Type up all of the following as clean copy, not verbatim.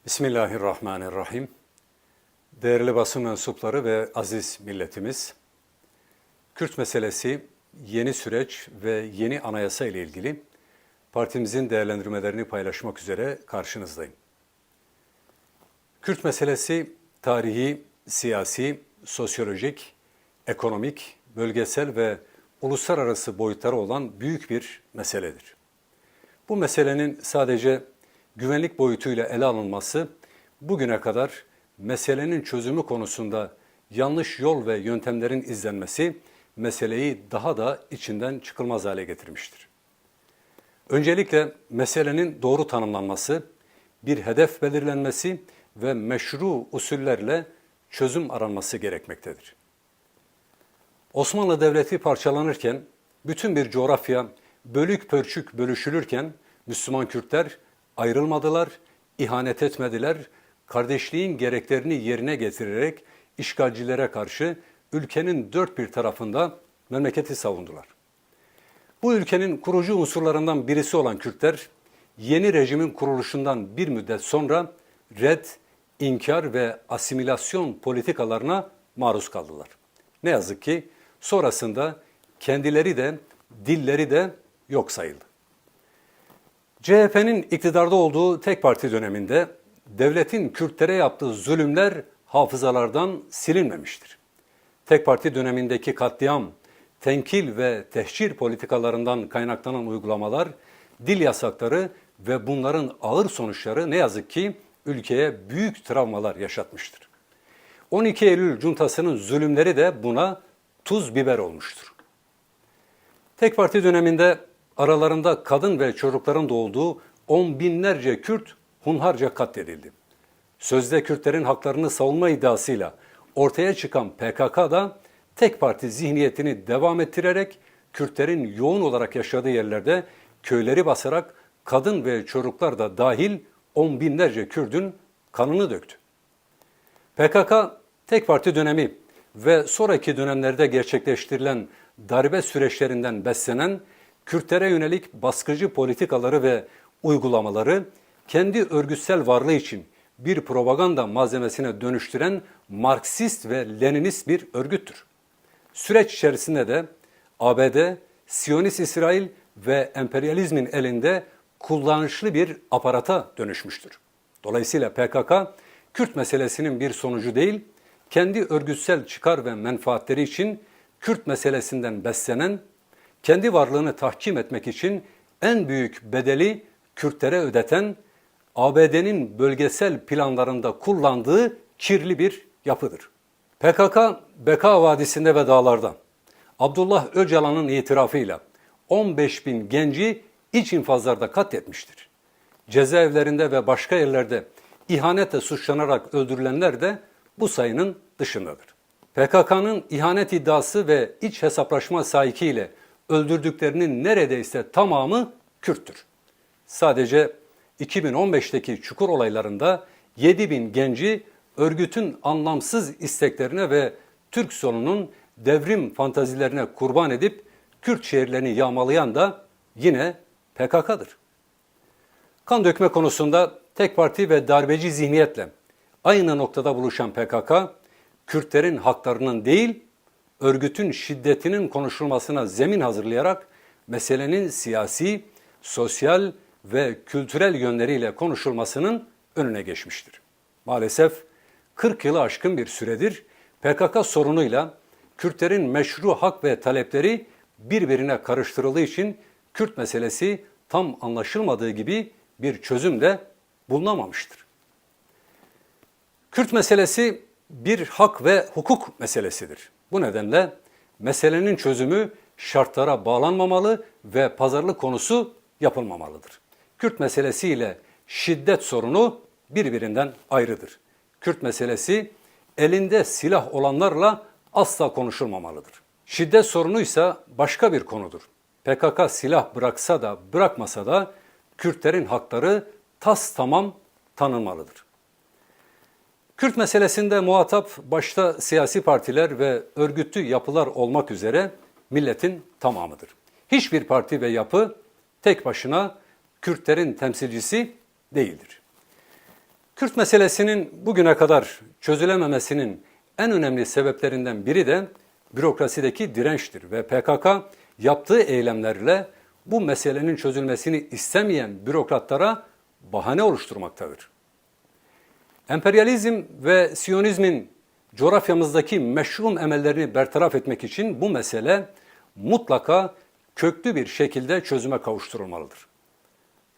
Bismillahirrahmanirrahim. Değerli basın mensupları ve aziz milletimiz, Kürt meselesi, yeni süreç ve yeni anayasa ile ilgili partimizin değerlendirmelerini paylaşmak üzere karşınızdayım. Kürt meselesi tarihi, siyasi, sosyolojik, ekonomik, bölgesel ve uluslararası boyutları olan büyük bir meseledir. Bu meselenin sadece güvenlik boyutuyla ele alınması, bugüne kadar meselenin çözümü konusunda yanlış yol ve yöntemlerin izlenmesi, meseleyi daha da içinden çıkılmaz hale getirmiştir. Öncelikle meselenin doğru tanımlanması, bir hedef belirlenmesi ve meşru usullerle çözüm aranması gerekmektedir. Osmanlı Devleti parçalanırken, bütün bir coğrafya bölük pörçük bölüşülürken Müslüman Kürtler ayrılmadılar, ihanet etmediler, kardeşliğin gereklerini yerine getirerek işgalcilere karşı ülkenin dört bir tarafında memleketi savundular. Bu ülkenin kurucu unsurlarından birisi olan Kürtler, yeni rejimin kuruluşundan bir müddet sonra red, inkar ve asimilasyon politikalarına maruz kaldılar. Ne yazık ki sonrasında kendileri de, dilleri de yok sayıldı. CHP'nin iktidarda olduğu tek parti döneminde devletin Kürtlere yaptığı zulümler hafızalardan silinmemiştir. Tek parti dönemindeki katliam, tenkil ve tehcir politikalarından kaynaklanan uygulamalar, dil yasakları ve bunların ağır sonuçları ne yazık ki ülkeye büyük travmalar yaşatmıştır. 12 Eylül cuntasının zulümleri de buna tuz biber olmuştur. Tek parti döneminde aralarında kadın ve çocukların da olduğu on binlerce Kürt hunharca katledildi. Sözde Kürtlerin haklarını savunma iddiasıyla ortaya çıkan PKK da tek parti zihniyetini devam ettirerek Kürtlerin yoğun olarak yaşadığı yerlerde köyleri basarak kadın ve çocuklar da dahil on binlerce Kürt'ün kanını döktü. PKK tek parti dönemi ve sonraki dönemlerde gerçekleştirilen darbe süreçlerinden beslenen Kürtlere yönelik baskıcı politikaları ve uygulamaları kendi örgütsel varlığı için bir propaganda malzemesine dönüştüren Marksist ve Leninist bir örgüttür. Süreç içerisinde de ABD, Siyonist İsrail ve emperyalizmin elinde kullanışlı bir aparata dönüşmüştür. Dolayısıyla PKK, Kürt meselesinin bir sonucu değil, kendi örgütsel çıkar ve menfaatleri için Kürt meselesinden beslenen, kendi varlığını tahkim etmek için en büyük bedeli Kürtlere ödeten, ABD'nin bölgesel planlarında kullandığı kirli bir yapıdır. PKK, Beka Vadisi'nde ve dağlarda Abdullah Öcalan'ın itirafıyla 15 bin genci iç infazlarda katletmiştir. Cezaevlerinde ve başka yerlerde ihanetle suçlanarak öldürülenler de bu sayının dışındadır. PKK'nın ihanet iddiası ve iç hesaplaşma sahikiyle öldürdüklerinin neredeyse tamamı Kürttür. Sadece 2015'teki Çukur olaylarında 7 bin genci örgütün anlamsız isteklerine ve Türk solunun devrim fantazilerine kurban edip Kürt şehirlerini yağmalayan da yine PKK'dır. Kan dökme konusunda tek parti ve darbeci zihniyetle aynı noktada buluşan PKK, Kürtlerin haklarının değil, örgütün şiddetinin konuşulmasına zemin hazırlayarak meselenin siyasi, sosyal ve kültürel yönleriyle konuşulmasının önüne geçmiştir. Maalesef 40 yılı aşkın bir süredir PKK sorunuyla Kürtlerin meşru hak ve talepleri birbirine karıştırıldığı için Kürt meselesi tam anlaşılmadığı gibi bir çözüm de bulunamamıştır. Kürt meselesi bir hak ve hukuk meselesidir. Bu nedenle meselenin çözümü şartlara bağlanmamalı ve pazarlık konusu yapılmamalıdır. Kürt meselesiyle şiddet sorunu birbirinden ayrıdır. Kürt meselesi elinde silah olanlarla asla konuşulmamalıdır. Şiddet sorunu ise başka bir konudur. PKK silah bıraksa da bırakmasa da Kürtlerin hakları tamam tanınmalıdır. Kürt meselesinde muhatap başta siyasi partiler ve örgütlü yapılar olmak üzere milletin tamamıdır. Hiçbir parti ve yapı tek başına Kürtlerin temsilcisi değildir. Kürt meselesinin bugüne kadar çözülememesinin en önemli sebeplerinden biri de bürokrasideki dirençtir ve PKK yaptığı eylemlerle bu meselenin çözülmesini istemeyen bürokratlara bahane oluşturmaktadır. Emperyalizm ve Siyonizmin coğrafyamızdaki meşru emellerini bertaraf etmek için bu mesele mutlaka köklü bir şekilde çözüme kavuşturulmalıdır.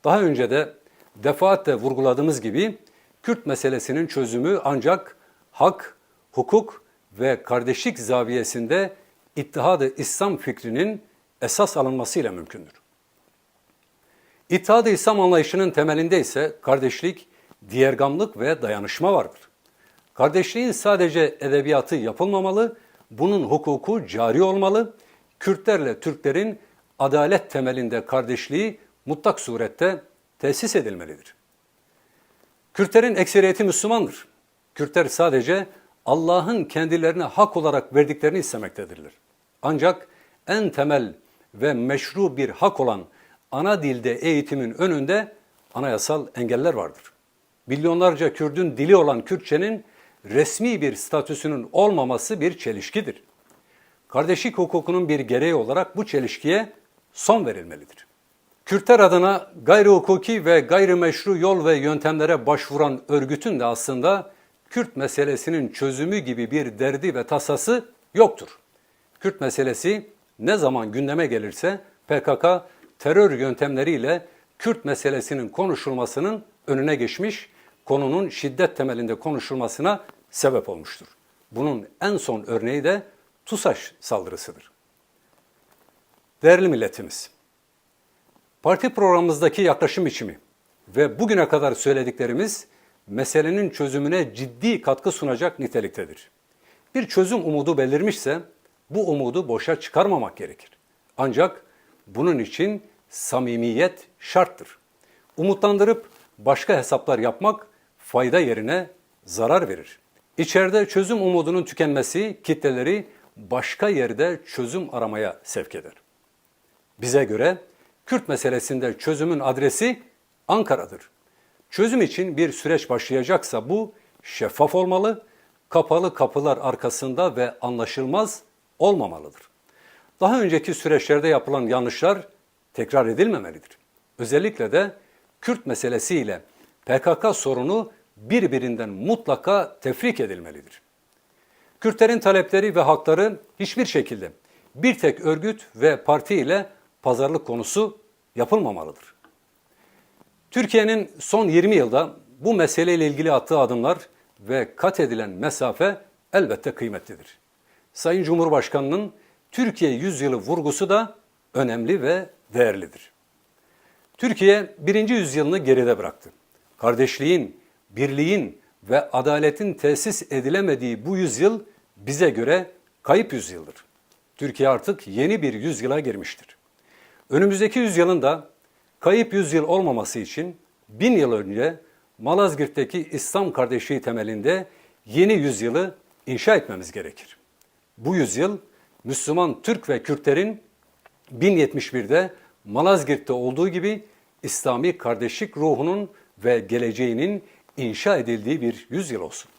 Daha önce de defaatle vurguladığımız gibi Kürt meselesinin çözümü ancak hak, hukuk ve kardeşlik zaviyesinde İttihad-ı İslam fikrinin esas alınmasıyla mümkündür. İttihad-ı İslam anlayışının temelinde ise kardeşlik, diğergamlık ve dayanışma vardır. Kardeşliğin sadece edebiyatı yapılmamalı, bunun hukuku cari olmalı, Kürtlerle Türklerin adalet temelinde kardeşliği mutlak surette tesis edilmelidir. Kürtlerin ekseriyeti Müslümandır. Kürtler sadece Allah'ın kendilerine hak olarak verdiklerini istemektedirler. Ancak en temel ve meşru bir hak olan ana dilde eğitimin önünde anayasal engeller vardır. Milyonlarca Kürt'ün dili olan Kürtçenin resmi bir statüsünün olmaması bir çelişkidir. Kardeşlik hukukunun bir gereği olarak bu çelişkiye son verilmelidir. Kürtler adına gayri hukuki ve gayrimeşru yol ve yöntemlere başvuran örgütün de aslında Kürt meselesinin çözümü gibi bir derdi ve tasası yoktur. Kürt meselesi ne zaman gündeme gelirse PKK terör yöntemleriyle Kürt meselesinin konuşulmasının önüne geçmiş, konunun şiddet temelinde konuşulmasına sebep olmuştur. Bunun en son örneği de TUSAŞ saldırısıdır. Değerli milletimiz, parti programımızdaki yaklaşım biçimi ve bugüne kadar söylediklerimiz meselenin çözümüne ciddi katkı sunacak niteliktedir. Bir çözüm umudu belirmişse bu umudu boşa çıkarmamak gerekir. Ancak bunun için samimiyet şarttır. Umutlandırıp başka hesaplar yapmak fayda yerine zarar verir. İçeride çözüm umudunun tükenmesi kitleleri başka yerde çözüm aramaya sevk eder. Bize göre Kürt meselesinde çözümün adresi Ankara'dır. Çözüm için bir süreç başlayacaksa bu şeffaf olmalı, kapalı kapılar arkasında ve anlaşılmaz olmamalıdır. Daha önceki süreçlerde yapılan yanlışlar tekrar edilmemelidir. Özellikle de Kürt meselesiyle PKK sorunu birbirinden mutlaka tefrik edilmelidir. Kürtlerin talepleri ve hakları hiçbir şekilde bir tek örgüt ve parti ile pazarlık konusu yapılmamalıdır. Türkiye'nin son 20 yılda bu meseleyle ilgili attığı adımlar ve kat edilen mesafe elbette kıymetlidir. Sayın Cumhurbaşkanı'nın Türkiye yüzyılı vurgusu da önemli ve değerlidir. Türkiye 1. yüzyılını geride bıraktı. Kardeşliğin, birliğin ve adaletin tesis edilemediği bu yüzyıl bize göre kayıp yüzyıldır. Türkiye artık yeni bir yüzyıla girmiştir. Önümüzdeki yüzyılın da kayıp yüzyıl olmaması için 1000 yıl önce Malazgirt'teki İslam kardeşliği temelinde yeni yüzyılı inşa etmemiz gerekir. Bu yüzyıl Müslüman Türk ve Kürtlerin 1071'de Malazgirt'te olduğu gibi İslami kardeşlik ruhunun ve geleceğinin inşa edildiği bir yüzyıl olsun.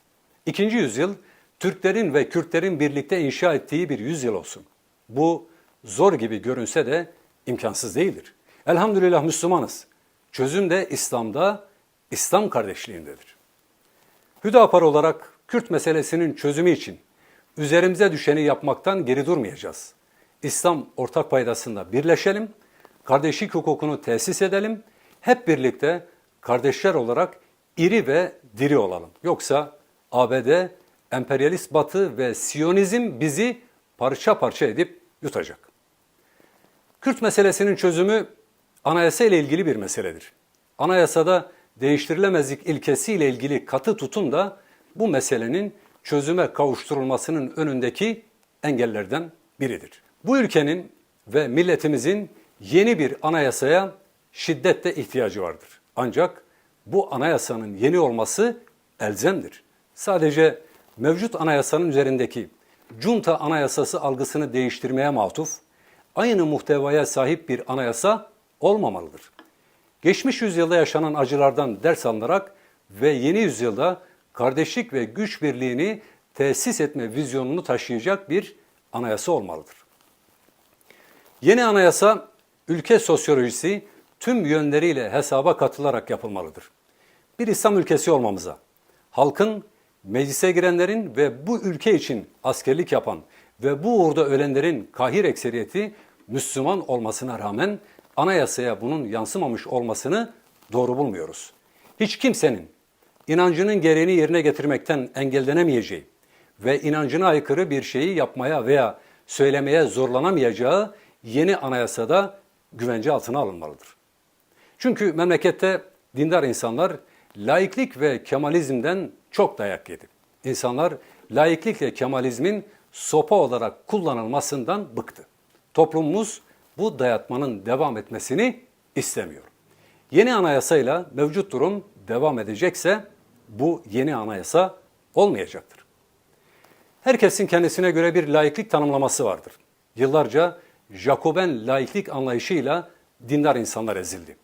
İkinci yüzyıl Türklerin ve Kürtlerin birlikte inşa ettiği bir yüzyıl olsun. Bu zor gibi görünse de imkansız değildir. Elhamdülillah Müslümanız. Çözüm de İslam'da, İslam kardeşliğindedir. Hüdapar olarak Kürt meselesinin çözümü için üzerimize düşeni yapmaktan geri durmayacağız. İslam ortak paydasında birleşelim, kardeşlik hukukunu tesis edelim, hep birlikte kardeşler olarak iri ve diri olalım. Yoksa ABD, emperyalist Batı ve Siyonizm bizi parça parça edip yutacak. Kürt meselesinin çözümü anayasa ile ilgili bir meseledir. Anayasada değiştirilemezlik ilkesiyle ilgili katı tutum da bu meselenin çözüme kavuşturulmasının önündeki engellerden biridir. Bu ülkenin ve milletimizin yeni bir anayasaya şiddetle ihtiyacı vardır. Ancak bu anayasanın yeni olması elzemdir. Sadece mevcut anayasanın üzerindeki junta anayasası algısını değiştirmeye matuf, aynı muhtevaya sahip bir anayasa olmamalıdır. Geçmiş yüzyılda yaşanan acılardan ders alınarak ve yeni yüzyılda kardeşlik ve güç birliğini tesis etme vizyonunu taşıyacak bir anayasa olmalıdır. Yeni anayasa ülke sosyolojisi tüm yönleriyle hesaba katılarak yapılmalıdır. Bir İslam ülkesi olmamıza, halkın, meclise girenlerin ve bu ülke için askerlik yapan ve bu uğurda ölenlerin kahir ekseriyeti Müslüman olmasına rağmen anayasaya bunun yansımamış olmasını doğru bulmuyoruz. Hiç kimsenin inancının gereğini yerine getirmekten engellenemeyeceği ve inancına aykırı bir şeyi yapmaya veya söylemeye zorlanamayacağı yeni anayasada güvence altına alınmalıdır. Çünkü memlekette dindar insanlar laiklik ve Kemalizmden çok dayak yedi. İnsanlar laiklikle Kemalizmin sopa olarak kullanılmasından bıktı. Toplumumuz bu dayatmanın devam etmesini istemiyor. Yeni anayasayla mevcut durum devam edecekse bu yeni anayasa olmayacaktır. Herkesin kendisine göre bir laiklik tanımlaması vardır. Yıllarca Jacoben laiklik anlayışıyla dindar insanlar ezildi.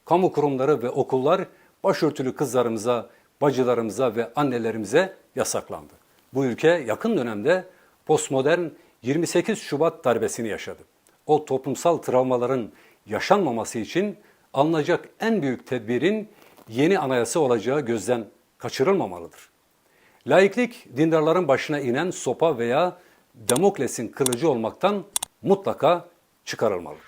Kamu kurumları ve okullar başörtülü kızlarımıza, bacılarımıza ve annelerimize yasaklandı. Bu ülke yakın dönemde postmodern 28 Şubat darbesini yaşadı. O toplumsal travmaların yaşanmaması için alınacak en büyük tedbirin yeni anayasa olacağı gözden kaçırılmamalıdır. Laiklik, dindarların başına inen sopa veya Damokles'in kılıcı olmaktan mutlaka çıkarılmalıdır.